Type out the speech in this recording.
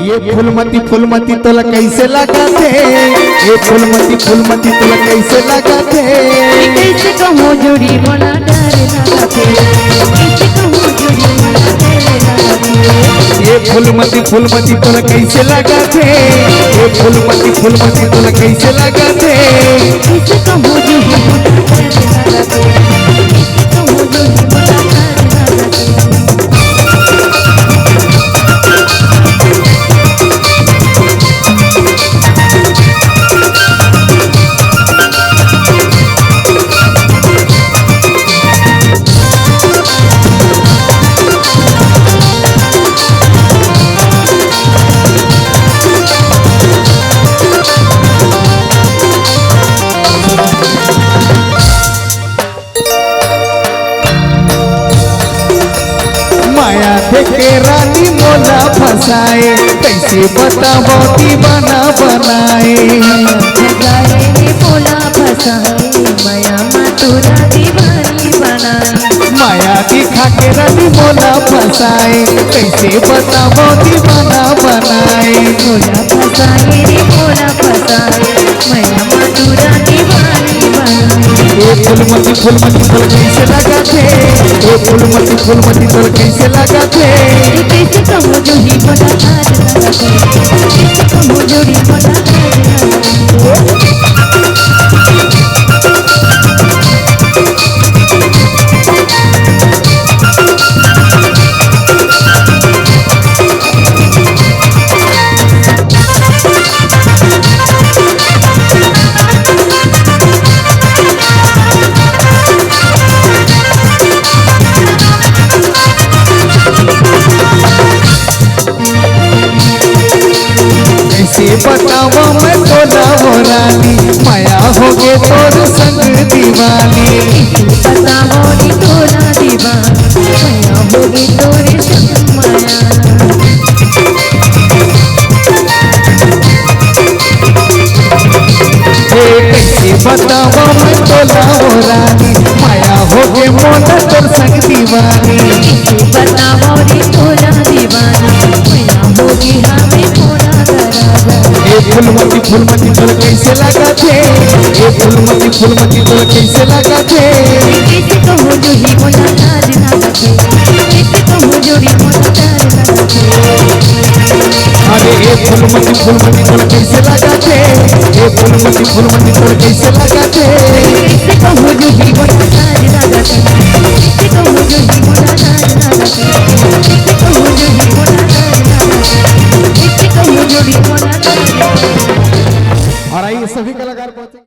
ये फूलमती तोला कैसे लगा थे, ये फूलमती तोला कैसे लगा थे। कैसे कहूँ जोड़ी बना डर लगा थे, कैसे कहूँ जोड़ी बना डर लगा थे। ये फूलमती तोला कैसे लगा थे, ये फूलमती तोला कैसे लगा थे। कैसे कहूँ जोड़ी बना डर लगा थे, कैसे कहूँ जोड़ी बना डर लगा थे। माया देखे रानी मोला फसाए, कैसे बताओ दीवाना बनाए। जगाए रे बोला फसाए, माया मातुरा दीवानी बनाए। माया दिखा के रानी मोला फसाए, कैसे बताओ दीवाना बनाए। बोला फसाए रे बोला फसाए, माया मातुरा दीवानी बनाए। ये फूलमती तोला कैसे लगा थे, ये फूलमती तोला कैसे लगा थे। कैसे कहूँ जोड़ी बना डर लगा थे, कैसे कहूँ जोड़ी बना डर लगा थे। कैसे बतावा मैं तोला हो रानी, माया हो गे तोर संग दीवानी। बताओ नी तोरा दीवानी, माया होगी तोरे संग माया। कैसे बतावा मैं तोला हो रानी, माया हो गे मोला तोर संग दीवानी। बताओ नी तोरा दीवानी, माया होगी हमें थोड़ा दराजा। ये फूलमती तोला कैसे लगा थे, ये फूलमती तोला कैसे लगा थे। कैसे कहूँ जोड़ी बोला डर लगा थे, कैसे कहूँ जोड़ी बोला डर लगा थे। अरे ये फूलमती तोला कैसे लगा थे, ये फूलमती तोला कैसे लगा थे। कैसे कहूँ जोड़ी बोला डर लगा थे, कैसे कहूँ जोड़ी बोला डर लगा थे। कैसे कहूँ जोड़ी बोला डर लगा थे, कैसे कहूँ जोड़ी बोला डर लगा थे। और आइए सभी कलाकार पहुंचे।